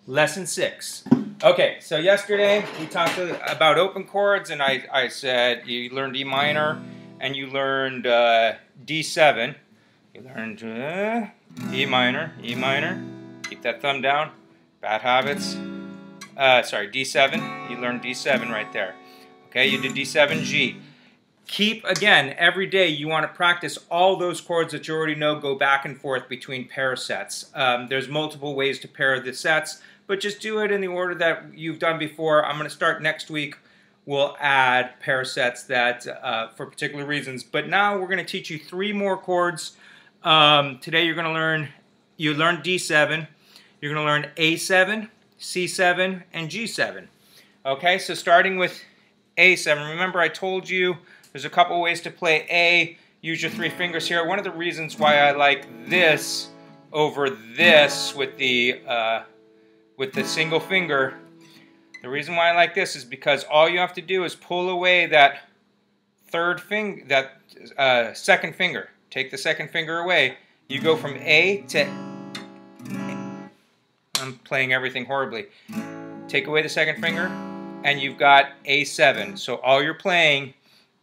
Lesson 6. Okay, so yesterday we talked about open chords, and I said you learned E minor and you learned D7. You learned E minor, E minor. Keep that thumb down. Bad habits. Sorry, D7. You learned D7 right there. Okay, you did D7, G. Keep, again, every day you want to practice all those chords that you already know go back and forth between pair sets. There's multiple ways to pair the sets, but just do it in the order that you've done before. I'm going to start next week. We'll add pair sets that for particular reasons. But now we're going to teach you 3 more chords. Today you're going to learn, you learned D7, you're going to learn A7, C7, and G7. Okay, so starting with A7, remember I told you there's a couple ways to play A. Use your 3 fingers here. One of the reasons why I like this over this with the single finger, the reason why I like this is because all you have to do is pull away that second finger. Take the second finger away. You go from A to A. I'm playing everything horribly. Take away the second finger, and you've got A7. So all you're playing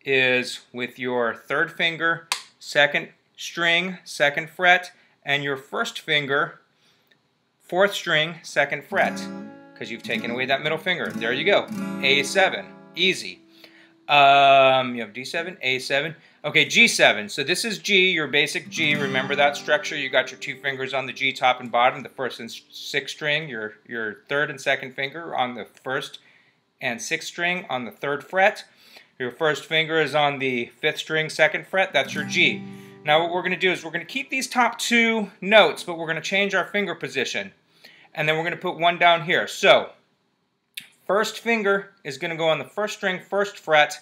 is with your 3rd finger, 2nd string, 2nd fret, and your 1st finger, 4th string, 2nd fret, because you've taken away that middle finger. There you go. A7. Easy. You have D7, A7. Okay, G7. So this is G, your basic G. Remember that structure. You got your 2 fingers on the G, top and bottom, the 1st and 6th string, your 3rd and 2nd finger on the 1st and 6th string on the 3rd fret. Your 1st finger is on the 5th string, 2nd fret. That's your G. Now what we're going to do is we're going to keep these top 2 notes, but we're going to change our finger position. And then we're going to put one down here. So, 1st finger is going to go on the 1st string, 1st fret.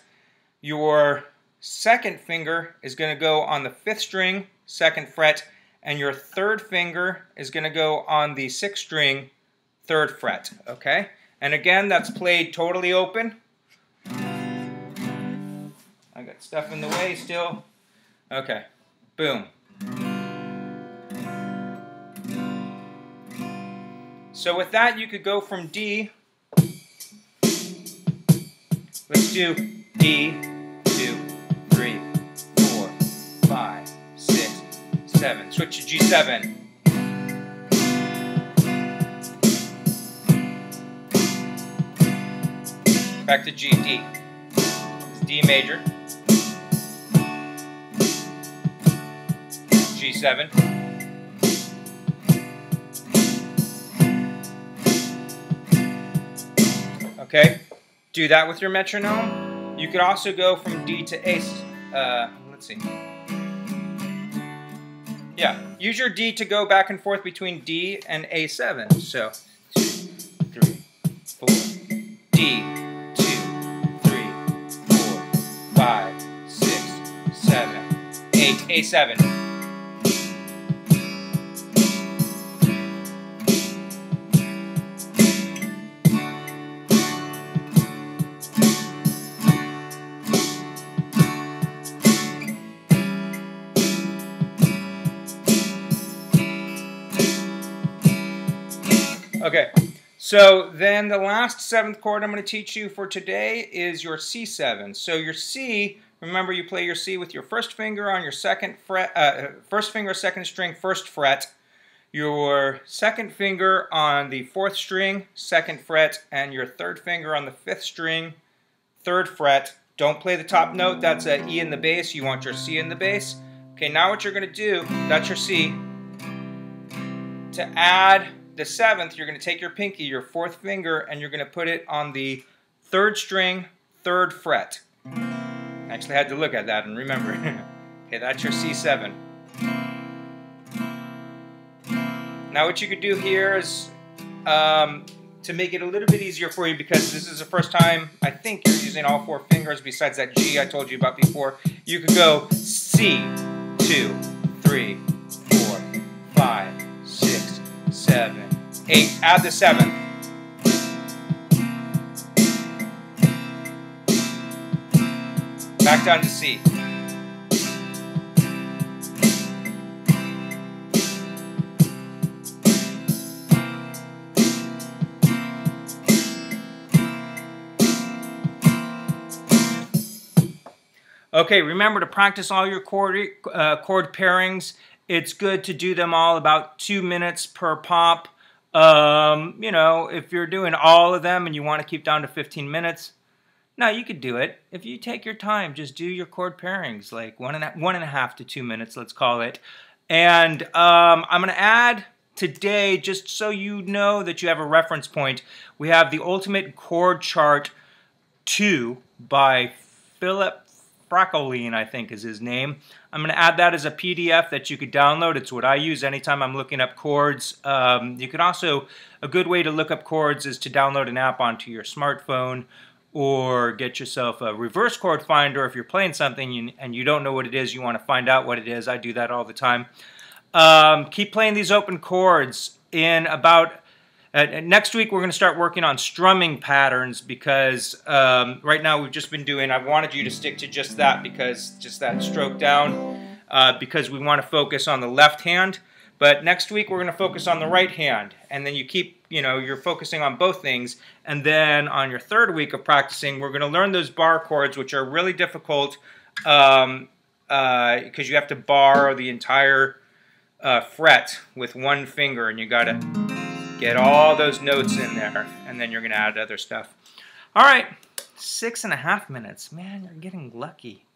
Your 2nd finger is going to go on the 5th string, 2nd fret. And your 3rd finger is going to go on the 6th string, 3rd fret. Okay? And again, that's played totally open. I got stuff in the way still. Okay. Boom. So with that, you could go from D. Let's do D, 2, 3, 4, 5, 6, 7. Switch to G7. Back to G, D. It's D major. G7. Okay, do that with your metronome. You could also go from D to A. Let's see. Yeah, use your D to go back and forth between D and A7. So, 2, 3, 4. D, 2, 3, 4, 5, 6, 7, 8. A7. Okay, so then the last 7th chord I'm going to teach you for today is your C7. So your C, remember you play your C with your 1st finger on your 2nd fret, 1st finger, 2nd string, 1st fret, your 2nd finger on the 4th string, 2nd fret, and your 3rd finger on the 5th string, 3rd fret. Don't play the top note, that's an E in the bass, you want your C in the bass. Okay, now what you're going to do, that's your C. To add the 7th, you're going to take your pinky, your 4th finger, and you're going to put it on the 3rd string, 3rd fret. I actually had to look at that and remember. Okay, that's your C7. Now what you could do here is, to make it a little bit easier for you, because this is the first time I think you're using all 4 fingers besides that G I told you about before, you could go C, 2, 3, 4, 5, 6, 7, 8. Add the 7th. Back down to C. Okay, remember to practice all your chord pairings. It's good to do them all about 2 minutes per pop. You know, if you're doing all of them and you want to keep down to 15 minutes, no, you could do it. If you take your time, just do your chord pairings, like one and a half to 2 minutes, let's call it. And I'm going to add today, just so you know that you have a reference point, we have the Ultimate Chord Chart 2 by Philip Frackoline, I think is his name. I'm going to add that as a PDF that you could download. It's what I use anytime I'm looking up chords. You could also, a good way to look up chords is to download an app onto your smartphone, or get yourself a reverse chord finder if you're playing something and you don't know what it is, you want to find out what it is. I do that all the time. Keep playing these open chords. In about next week, we're going to start working on strumming patterns, because right now we've just been doing, I wanted you to stick to just that, because just that stroke down, because we want to focus on the left hand. But next week we're going to focus on the right hand, and then you keep, you know, you're focusing on both things. And then on your third week of practicing, we're going to learn those bar chords, which are really difficult because you have to bar the entire fret with one finger, and you got to get all those notes in there, and then you're going to add other stuff. All right, 6.5 minutes. Man, you're getting lucky.